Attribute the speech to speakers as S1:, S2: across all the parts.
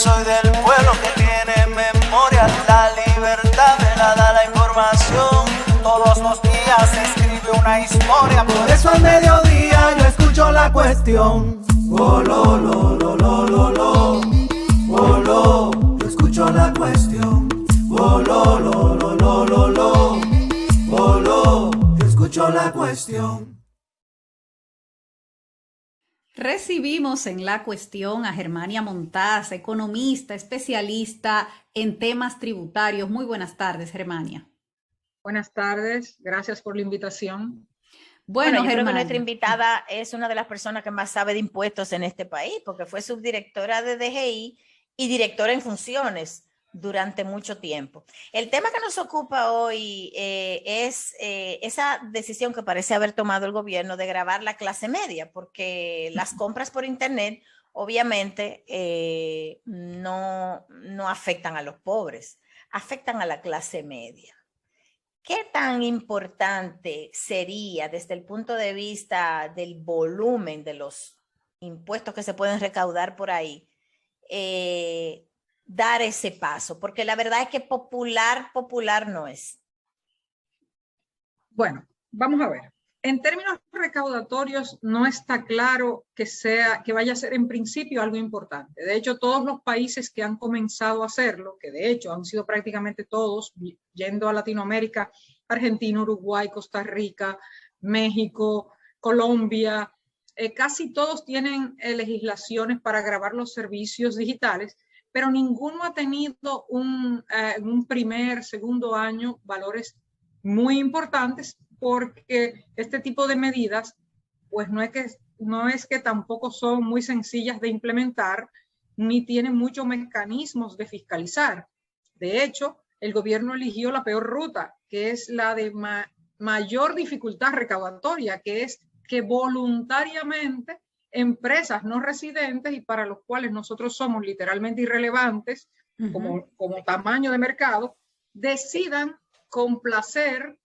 S1: soy del pueblo que tiene memoria. La libertad me la da la información. Todos los días se escribe una historia. Por eso al mediodía yo escucho La Cuestión. Oh, lo, lo, lo, lo, lo. Oh, lo, yo escucho La Cuestión. Oh, lo, lo, lo, lo, lo, lo. Oh, lo, yo escucho La Cuestión.
S2: Recibimos en La Cuestión a Germania Montaz, economista, especialista en temas tributarios. Muy buenas tardes, Germania.
S3: Buenas tardes, gracias por la invitación.
S4: Bueno, yo creo que
S2: Germania,
S4: nuestra invitada es una de las personas que más sabe de impuestos en este país, porque fue subdirectora de DGI y directora en funciones durante mucho tiempo. El tema que nos ocupa hoy es esa decisión que parece haber tomado el gobierno de gravar la clase media, porque las compras por internet obviamente no afectan a los pobres, afectan a la clase media. ¿Qué tan importante sería desde el punto de vista del volumen de los impuestos que se pueden recaudar por ahí, dar ese paso? Porque la verdad es que popular no es.
S3: Bueno, vamos a ver. En términos recaudatorios no está claro que vaya a ser en principio algo importante. De hecho, todos los países que han comenzado a hacerlo, que de hecho han sido prácticamente todos, yendo a Latinoamérica, Argentina, Uruguay, Costa Rica, México, Colombia, casi todos tienen legislaciones para gravar los servicios digitales, pero ninguno ha tenido un primer, segundo año valores muy importantes, porque este tipo de medidas, pues no es que tampoco son muy sencillas de implementar, ni tienen muchos mecanismos de fiscalizar. De hecho, el gobierno eligió la peor ruta, que es la de mayor dificultad recaudatoria, que es que voluntariamente empresas no residentes y para los cuales nosotros somos literalmente irrelevantes como tamaño de mercado, decidan complacer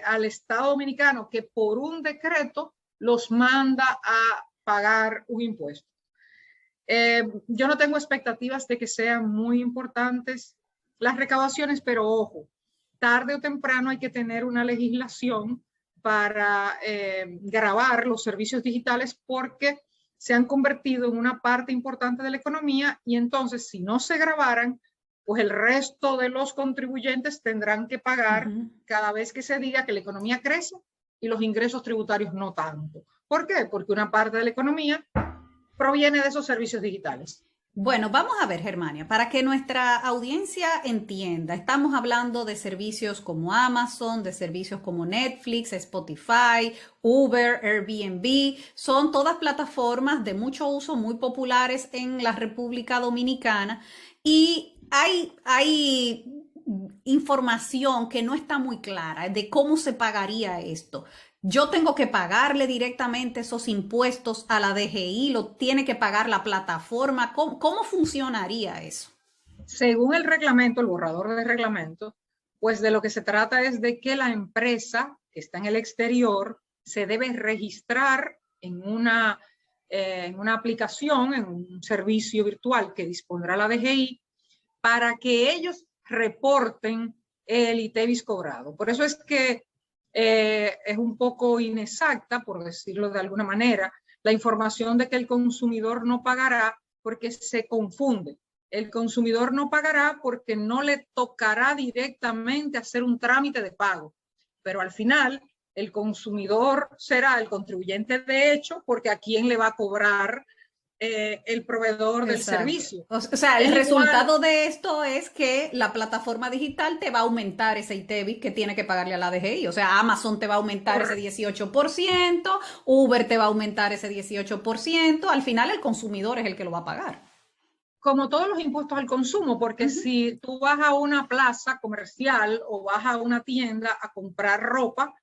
S3: al Estado dominicano, que por un decreto los manda a pagar un impuesto. Yo no tengo expectativas de que sean muy importantes las recaudaciones, pero ojo, tarde o temprano hay que tener una legislación para gravar los servicios digitales, porque se han convertido en una parte importante de la economía, y entonces si no se grabaran, pues el resto de los contribuyentes tendrán que pagar cada vez que se diga que la economía crece y los ingresos tributarios no tanto. ¿Por qué? Porque una parte de la economía proviene de esos servicios digitales.
S2: Bueno, vamos a ver, Germania, para que nuestra audiencia entienda, estamos hablando de servicios como Amazon, de servicios como Netflix, Spotify, Uber, Airbnb, son todas plataformas de mucho uso, muy populares en la República Dominicana, y hay información que no está muy clara de cómo se pagaría esto. Yo tengo que pagarle directamente esos impuestos a la DGI, lo tiene que pagar la plataforma. ¿Cómo funcionaría eso?
S3: Según el reglamento, el borrador de reglamento, pues de lo que se trata es de que la empresa que está en el exterior se debe registrar en una aplicación, en un servicio virtual que dispondrá la DGI, para que ellos reporten el ITEVIS cobrado. Por eso es que es un poco inexacta, por decirlo de alguna manera, la información de que el consumidor no pagará, porque se confunde. El consumidor no pagará porque no le tocará directamente hacer un trámite de pago, pero al final el consumidor será el contribuyente de hecho, porque a quién le va a cobrar el proveedor del servicio.
S2: O sea, el resultado de esto es que la plataforma digital te va a aumentar ese ITEVIS que tiene que pagarle a la DGI. O sea, Amazon te va a aumentar ese 18%, Uber te va a aumentar ese 18%. Al final el consumidor es el que lo va a pagar.
S3: Como todos los impuestos al consumo, porque si tú vas a una plaza comercial o vas a una tienda a comprar ropa,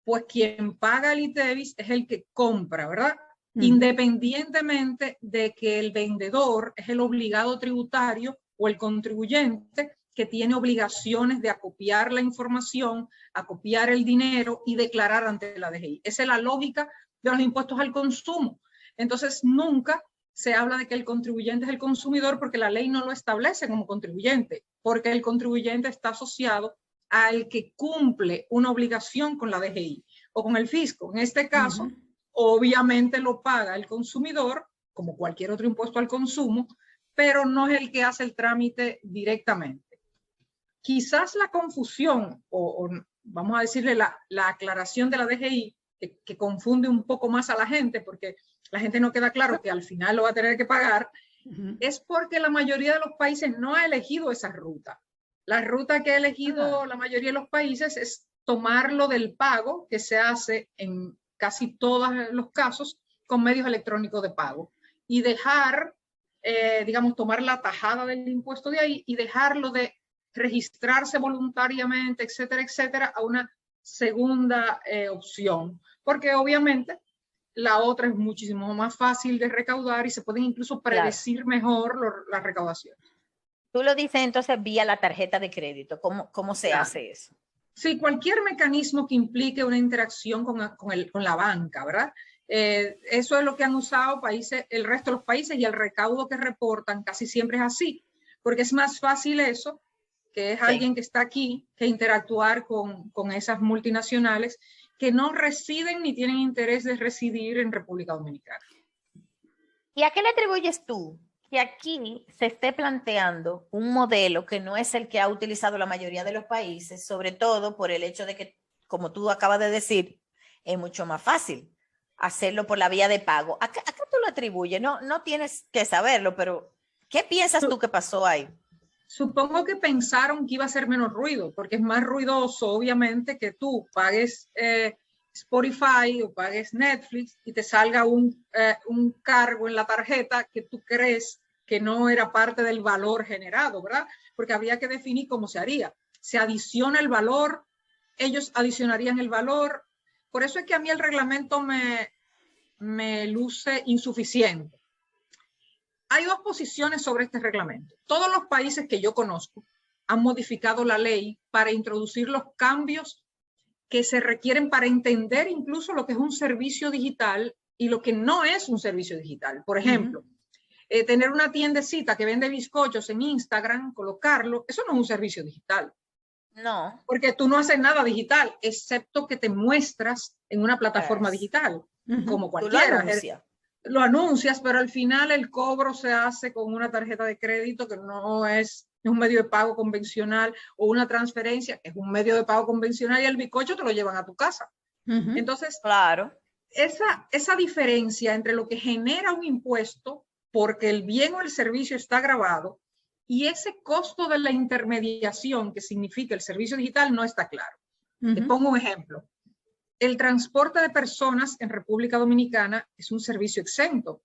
S3: pues quien paga el ITEVIS es el que compra, ¿verdad? Independientemente de que el vendedor es el obligado tributario o el contribuyente que tiene obligaciones de acopiar la información, acopiar el dinero y declarar ante la DGI. Esa es la lógica de los impuestos al consumo. Entonces, nunca se habla de que el contribuyente es el consumidor porque la ley no lo establece como contribuyente, porque el contribuyente está asociado al que cumple una obligación con la DGI o con el fisco. En este caso, obviamente lo paga el consumidor, como cualquier otro impuesto al consumo, pero no es el que hace el trámite directamente. Quizás la confusión, o vamos a decirle la aclaración de la DGI, que confunde un poco más a la gente, porque la gente no queda claro que al final lo va a tener que pagar, es porque la mayoría de los países no ha elegido esa ruta. La ruta que ha elegido la mayoría de los países es tomarlo del pago que se hace en casi todos los casos con medios electrónicos de pago y dejar, digamos, tomar la tajada del impuesto de ahí y dejarlo de registrarse voluntariamente, etcétera, etcétera, a una segunda opción. Porque obviamente la otra es muchísimo más fácil de recaudar y se pueden incluso predecir mejor las recaudaciones.
S4: Tú lo dices entonces vía la tarjeta de crédito. ¿Cómo se hace eso?
S3: Sí, cualquier mecanismo que implique una interacción con la banca, ¿verdad? Eso es lo que han usado el resto de los países, y el recaudo que reportan casi siempre es así, porque es más fácil eso, que es alguien que está aquí, que interactuar con esas multinacionales que no residen ni tienen interés de residir en República Dominicana.
S4: ¿Y a qué le atribuyes tú que aquí se esté planteando un modelo que no es el que ha utilizado la mayoría de los países, sobre todo por el hecho de que, como tú acabas de decir, es mucho más fácil hacerlo por la vía de pago? ¿A qué tú lo atribuyes? No tienes que saberlo, pero ¿qué piensas tú que pasó ahí?
S3: Supongo que pensaron que iba a ser menos ruido, porque es más ruidoso, obviamente, que tú pagues Spotify o pagues Netflix y te salga un cargo en la tarjeta que tú crees que no era parte del valor generado, ¿verdad? Porque habría que definir cómo se haría. Se adiciona el valor, ellos adicionarían el valor. Por eso es que a mí el reglamento me luce insuficiente. Hay dos posiciones sobre este reglamento. Todos los países que yo conozco han modificado la ley para introducir los cambios que se requieren para entender incluso lo que es un servicio digital y lo que no es un servicio digital. Por ejemplo, tener una tiendecita que vende bizcochos en Instagram, colocarlo, eso no es un servicio digital.
S4: No.
S3: Porque tú no haces nada digital, excepto que te muestras en una plataforma digital, como cualquiera. Lo anuncias, pero al final el cobro se hace con una tarjeta de crédito que no es un medio de pago convencional, o una transferencia que es un medio de pago convencional, y el bizcocho te lo llevan a tu casa. Entonces,
S4: claro,
S3: esa diferencia entre lo que genera un impuesto porque el bien o el servicio está grabado y ese costo de la intermediación que significa el servicio digital no está claro. Te pongo un ejemplo. El transporte de personas en República Dominicana es un servicio exento.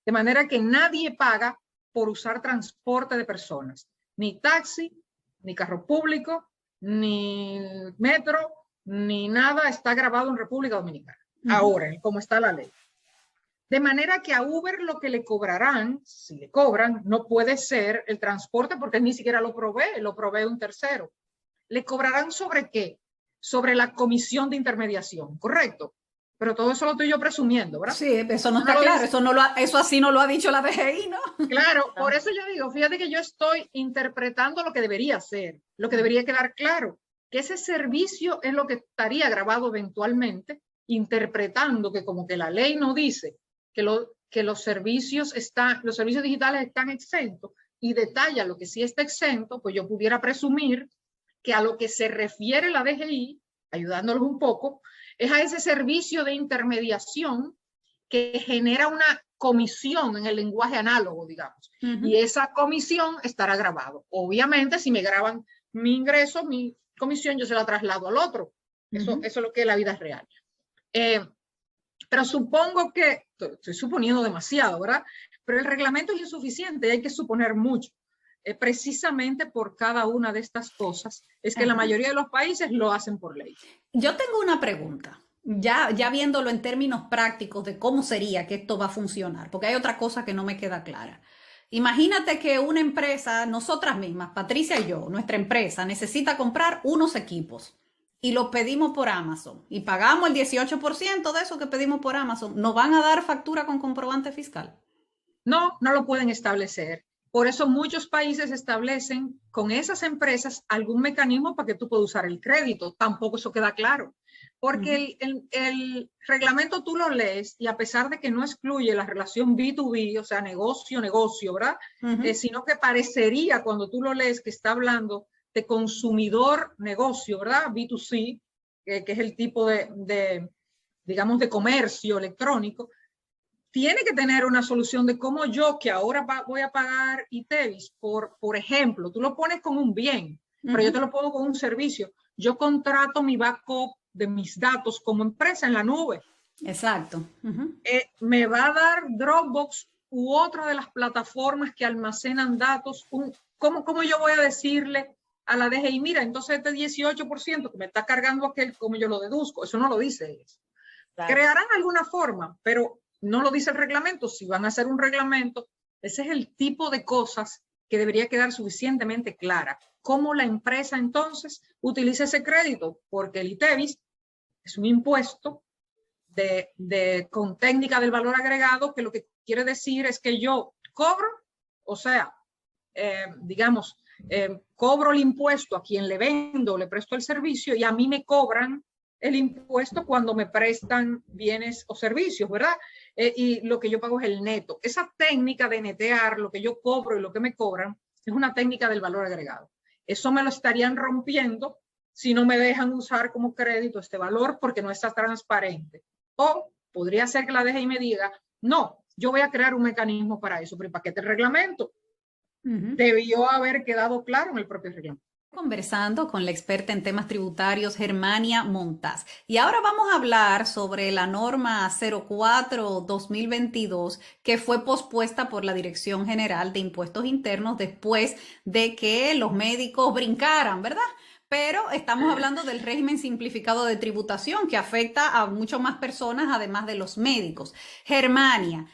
S3: De manera que nadie paga por usar transporte de personas. Ni taxi, ni carro público, ni metro, ni nada está grabado en República Dominicana. Ahora, como está la ley. De manera que a Uber lo que le cobrarán, si le cobran, no puede ser el transporte porque ni siquiera lo provee un tercero. ¿Le cobrarán sobre qué? Sobre la comisión de intermediación, ¿correcto? Pero todo eso lo estoy yo presumiendo, ¿verdad?
S2: Sí, eso no está claro, eso así no lo ha dicho la DGI, ¿no?
S3: Claro, por eso yo digo, fíjate que yo estoy interpretando lo que debería ser, lo que debería quedar claro, que ese servicio es lo que estaría grabado eventualmente, interpretando que como que la ley no dice que los servicios digitales están exentos y detalla lo que sí está exento, pues yo pudiera presumir que a lo que se refiere la DGI, ayudándolos un poco, es a ese servicio de intermediación que genera una comisión en el lenguaje análogo, digamos. Y esa comisión estará grabado. Obviamente, si me graban mi ingreso, mi comisión, yo se la traslado al otro. Eso es lo que es la vida real. Pero supongo que, estoy suponiendo demasiado, ¿verdad? Pero el reglamento es insuficiente y hay que suponer mucho. Precisamente por cada una de estas cosas es que la mayoría de los países lo hacen por ley.
S2: Yo tengo una pregunta, ya viéndolo en términos prácticos de cómo sería que esto va a funcionar, porque hay otra cosa que no me queda clara. Imagínate que una empresa, nosotras mismas, Patricia y yo, nuestra empresa, necesita comprar unos equipos y lo pedimos por Amazon y pagamos el 18% de eso que pedimos por Amazon, ¿nos van a dar factura con comprobante fiscal?
S3: No, no lo pueden establecer. Por eso muchos países establecen con esas empresas algún mecanismo para que tú puedas usar el crédito. Tampoco eso queda claro. Porque el reglamento tú lo lees y a pesar de que no excluye la relación B2B, o sea, negocio, ¿verdad? Sino que parecería cuando tú lo lees que está hablando de consumidor-negocio, ¿verdad? B2C, que es el tipo digamos, de comercio electrónico. Tiene que tener una solución de cómo yo, que ahora voy a pagar ITEVIS, por ejemplo, tú lo pones como un bien, pero yo te lo pongo como un servicio. Yo contrato mi backup de mis datos como empresa en la nube.
S2: Exacto.
S3: Me va a dar Dropbox u otra de las plataformas que almacenan datos. ¿Cómo yo voy a decirle a la DGI, mira, entonces este 18% que me está cargando aquel, ¿cómo yo lo deduzco? Eso no lo dice ellos. Claro. Crearán alguna forma, pero no lo dice el reglamento. Si van a hacer un reglamento, ese es el tipo de cosas que debería quedar suficientemente clara. ¿Cómo la empresa entonces utiliza ese crédito? Porque el ITEVIS es un impuesto con técnica del valor agregado, que lo que quiere decir es que yo cobro, o sea, cobro el impuesto a quien le vendo, le presto el servicio, y a mí me cobran el impuesto cuando me prestan bienes o servicios, ¿verdad? Y lo que yo pago es el neto. Esa técnica de netear lo que yo cobro y lo que me cobran es una técnica del valor agregado. Eso me lo estarían rompiendo si no me dejan usar como crédito este valor porque no está transparente. O podría ser que la DGI me diga, no, yo voy a crear un mecanismo para eso, pero ¿para qué te reglamento? Debió haber quedado claro en el propio reglamento.
S2: Conversando con la experta en temas tributarios, Germania Montaz. Y ahora vamos a hablar sobre la norma 04/2022 que fue pospuesta por la Dirección General de Impuestos Internos después de que los médicos brincaran, ¿verdad? Pero estamos hablando del régimen simplificado de tributación que afecta a mucho más personas además de los médicos. Germania,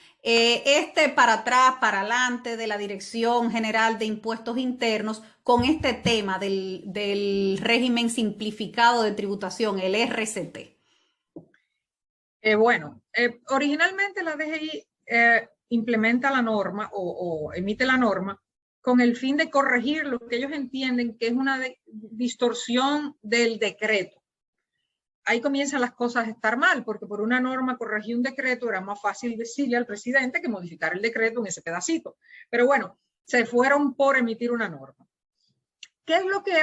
S2: para atrás, para adelante de la Dirección General de Impuestos Internos con este tema del régimen simplificado de tributación, el RCT.
S3: Originalmente la DGI implementa la norma o emite la norma con el fin de corregir lo que ellos entienden que es una distorsión del decreto. Ahí comienzan las cosas a estar mal, porque por una norma corregir un decreto era más fácil decirle al presidente que modificar el decreto en ese pedacito. Pero bueno, se fueron por emitir una norma. ¿Qué es lo que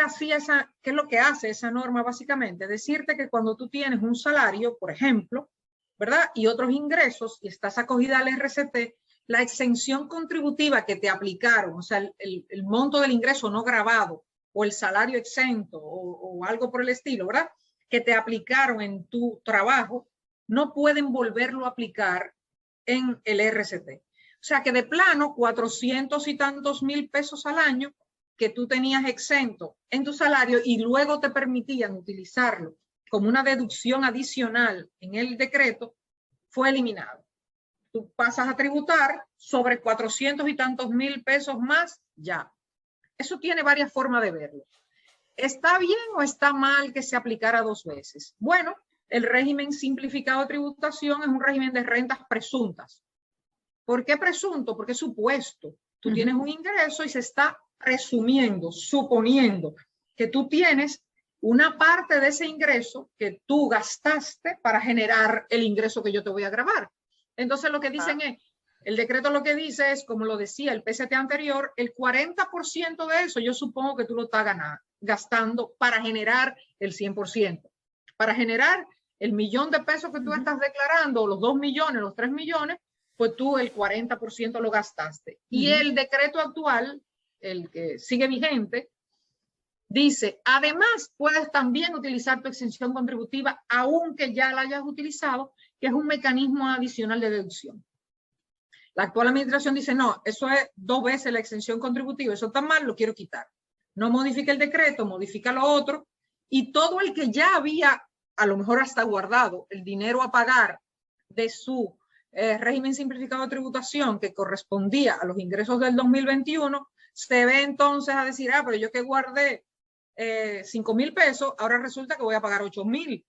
S3: hace esa norma básicamente? Decirte que cuando tú tienes un salario, por ejemplo, ¿verdad? Y otros ingresos y estás acogida al RCT, la exención contributiva que te aplicaron, o sea, el monto del ingreso no gravado o el salario exento o algo por el estilo, ¿verdad? Que te aplicaron en tu trabajo, no pueden volverlo a aplicar en el RCT. O sea que de plano, 400 y tantos mil pesos al año que tú tenías exento en tu salario y luego te permitían utilizarlo como una deducción adicional en el decreto, fue eliminado. Tú pasas a tributar sobre 400 y tantos mil pesos más, ya. Eso tiene varias formas de verlo. ¿Está bien o está mal que se aplicara 2 veces? Bueno, el régimen simplificado de tributación es un régimen de rentas presuntas. ¿Por qué presunto? Porque es supuesto. Tú tienes un ingreso y se está presumiendo, suponiendo que tú tienes una parte de ese ingreso que tú gastaste para generar el ingreso que yo te voy a gravar. Entonces lo que dicen es, el decreto lo que dice es, como lo decía el PCT anterior, el 40% de eso yo supongo que tú lo estás gastando para generar el 100%. Para generar el millón de pesos que tú estás declarando, los 2 millones, los 3 millones, pues tú el 40% lo gastaste. Y el decreto actual, el que sigue vigente, dice, además puedes también utilizar tu exención contributiva aunque ya la hayas utilizado, que es un mecanismo adicional de deducción. La actual administración dice, no, eso es 2 veces la exención contributiva, eso está mal, lo quiero quitar. No modifica el decreto, modifica lo otro, y todo el que ya había, a lo mejor hasta guardado, el dinero a pagar de su régimen simplificado de tributación que correspondía a los ingresos del 2021, se ve entonces a decir, pero yo que guardé 5.000 pesos, ahora resulta que voy a pagar 8.000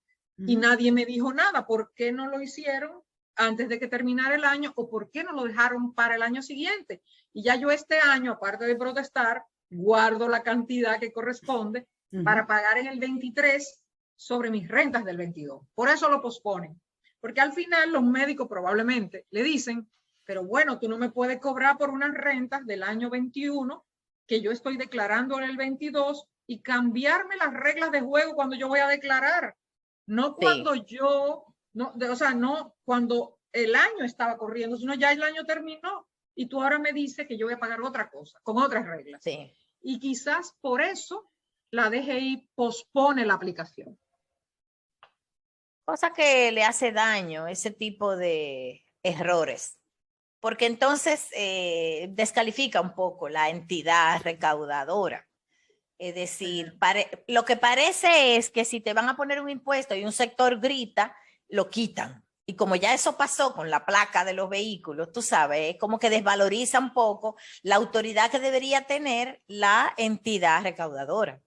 S3: y nadie me dijo nada. ¿Por qué no lo hicieron antes de que terminara el año o por qué no lo dejaron para el año siguiente? Y ya yo este año, aparte de protestar, guardo la cantidad que corresponde para pagar en el 23 sobre mis rentas del 22. Por eso lo posponen, porque al final los médicos probablemente le dicen, pero bueno, tú no me puedes cobrar por unas rentas del año 21 que yo estoy declarando en el 22 y cambiarme las reglas de juego cuando yo voy a declarar. No cuando no cuando el año estaba corriendo, sino ya el año terminó y tú ahora me dices que yo voy a pagar otra cosa, con otras reglas.
S4: Sí.
S3: Y quizás por eso la DGI pospone la aplicación.
S4: Cosa que le hace daño ese tipo de errores, porque entonces descalifica un poco la entidad recaudadora. Es decir, lo que parece es que si te van a poner un impuesto y un sector grita, lo quitan. Y como ya eso pasó con la placa de los vehículos, tú sabes, como que desvaloriza un poco la autoridad que debería tener la entidad recaudadora.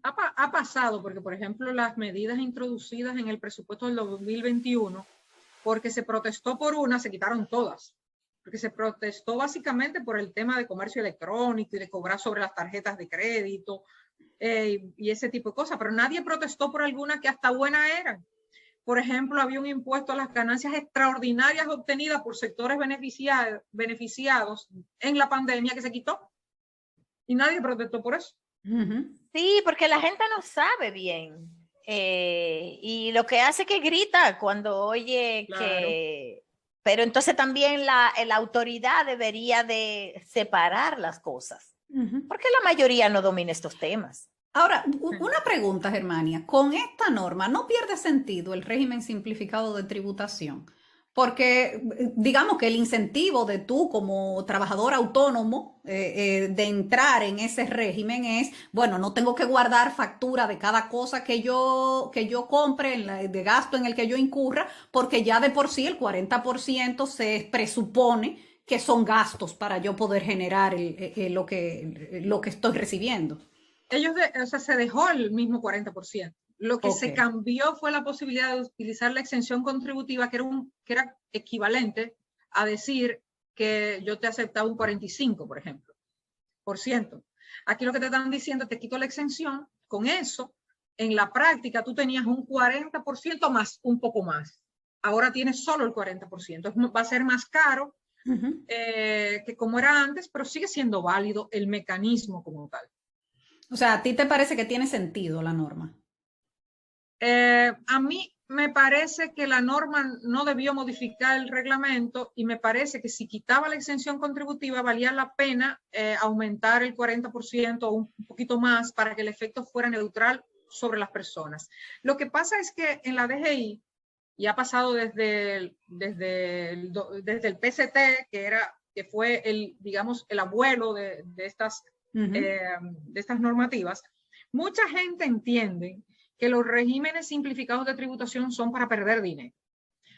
S3: Ha pasado porque, por ejemplo, las medidas introducidas en el presupuesto del 2021, porque se protestó por una, se quitaron todas. Porque se protestó básicamente por el tema de comercio electrónico y de cobrar sobre las tarjetas de crédito y ese tipo de cosas, pero nadie protestó por alguna que hasta buena eran. Por ejemplo, había un impuesto a las ganancias extraordinarias obtenidas por sectores beneficiados en la pandemia que se quitó y nadie protestó por eso.
S4: Sí, porque la gente no sabe bien y lo que hace es que grita cuando oye que... Pero entonces también la autoridad debería de separar las cosas, porque la mayoría no domina estos temas.
S2: Ahora, una pregunta, Germania. Con esta norma, ¿no pierde sentido el régimen simplificado de tributación? Porque digamos que el incentivo de tú como trabajador autónomo de entrar en ese régimen es, bueno, no tengo que guardar factura de cada cosa que yo compre, de gasto en el que yo incurra, porque ya de por sí el 40% se presupone que son gastos para yo poder generar lo que estoy recibiendo.
S3: Se dejó el mismo 40%. Lo que se cambió fue la posibilidad de utilizar la exención contributiva, que era equivalente a decir que yo te aceptaba un 45, por ejemplo, por ciento. Aquí lo que te están diciendo, te quito la exención, con eso, en la práctica tú tenías un 40% más, un poco más. Ahora tienes solo el 40%. Va a ser más caro que como era antes, pero sigue siendo válido el mecanismo como tal.
S2: O sea, ¿a ti te parece que tiene sentido la norma?
S3: A mí me parece que la norma no debió modificar el reglamento y me parece que si quitaba la exención contributiva valía la pena aumentar el 40% o un poquito más para que el efecto fuera neutral sobre las personas. Lo que pasa es que en la DGI, y ha pasado desde el PCT, que fue digamos, el abuelo de estas normativas, mucha gente entiende que los regímenes simplificados de tributación son para perder dinero.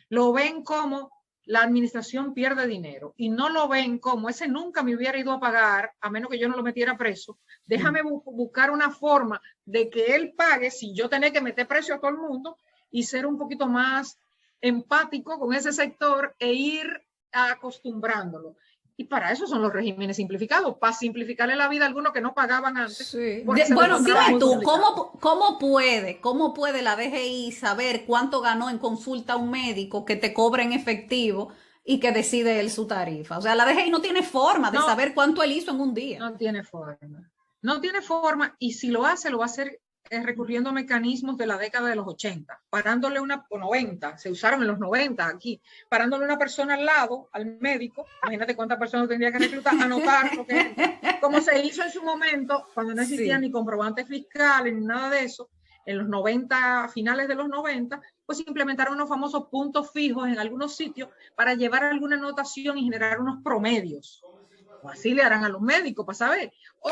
S3: Lo ven como la administración pierde dinero y no lo ven como ese nunca me hubiera ido a pagar a menos que yo no lo metiera preso. Déjame buscar una forma de que él pague sin yo tener que meter precio a todo el mundo y ser un poquito más empático con ese sector e ir acostumbrándolo. Y para eso son los regímenes simplificados, para simplificarle la vida a algunos que no pagaban antes.
S2: Sí. Bueno, dime tú, ¿cómo puede la DGI saber cuánto ganó en consulta a un médico que te cobra en efectivo y que decide él su tarifa? O sea, la DGI no tiene forma de saber cuánto él hizo en un día.
S3: No tiene forma. No tiene forma y si lo va a hacer recurriendo a mecanismos de la década de los 80, parándole o 90, se usaron en los 90 aquí, parándole una persona al lado, al médico, imagínate cuántas personas tendría que reclutar, anotar, como se hizo en su momento, cuando no existían ni comprobantes fiscales, ni nada de eso, en los 90, finales de los 90, pues implementaron unos famosos puntos fijos en algunos sitios para llevar alguna anotación y generar unos promedios. O así le harán a los médicos para saber. O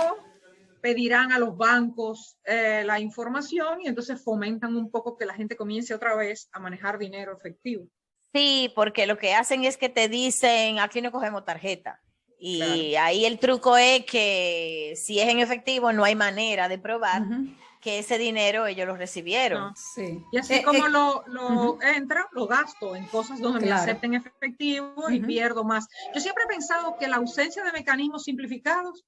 S3: pedirán a los bancos la información y entonces fomentan un poco que la gente comience otra vez a manejar dinero efectivo.
S4: Sí, porque lo que hacen es que te dicen, aquí no cogemos tarjeta. Y ahí el truco es que si es en efectivo, no hay manera de probar que ese dinero ellos lo recibieron.
S3: No.
S2: Sí.
S3: Y así como lo entra, lo gasto en cosas donde me acepten efectivo y pierdo más. Yo siempre he pensado que la ausencia de mecanismos simplificados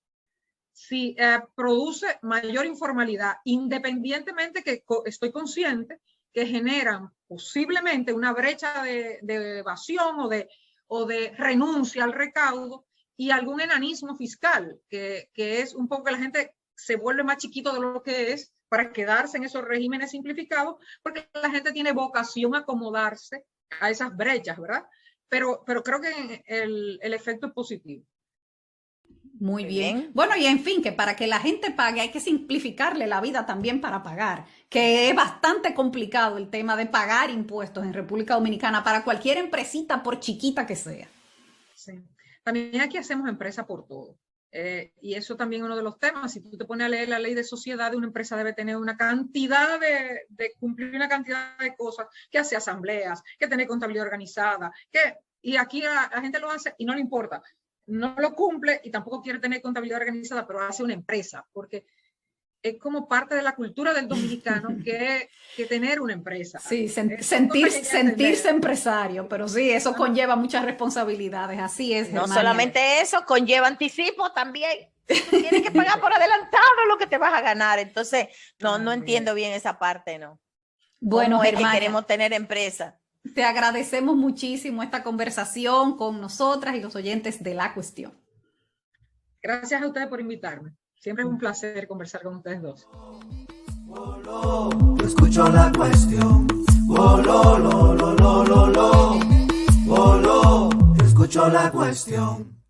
S3: produce mayor informalidad, independientemente que estoy consciente que generan posiblemente una brecha de evasión o de renuncia al recaudo y algún enanismo fiscal, que es un poco que la gente se vuelve más chiquito de lo que es para quedarse en esos regímenes simplificados, porque la gente tiene vocación a acomodarse a esas brechas, ¿verdad? Pero creo que el efecto es positivo.
S2: Muy bien. Bueno, y en fin, que para que la gente pague hay que simplificarle la vida también para pagar, que es bastante complicado el tema de pagar impuestos en República Dominicana para cualquier empresita, por chiquita que sea.
S3: Sí. También aquí hacemos empresa por todo. Y eso también es uno de los temas. Si tú te pones a leer la ley de sociedad, una empresa debe tener una cantidad de cumplir una cantidad de cosas, que hace asambleas, que tener contabilidad organizada, y aquí la gente lo hace y no le importa. No lo cumple y tampoco quiere tener contabilidad organizada, pero hace una empresa, porque es como parte de la cultura del dominicano que tener una empresa.
S2: Sí, sentirse empresario, pero sí, eso conlleva muchas responsabilidades, así es.
S4: No solamente eso, conlleva anticipo también. Tú tienes que pagar por adelantado lo que te vas a ganar, entonces no entiendo bien esa parte, ¿no?
S2: Bueno,
S4: es que queremos tener empresa.
S2: Te agradecemos muchísimo esta conversación con nosotras y los oyentes de La Cuestión.
S3: Gracias a ustedes por invitarme. Siempre es un placer conversar con ustedes dos.
S1: Yo escucho La Cuestión. Yo escucho La Cuestión.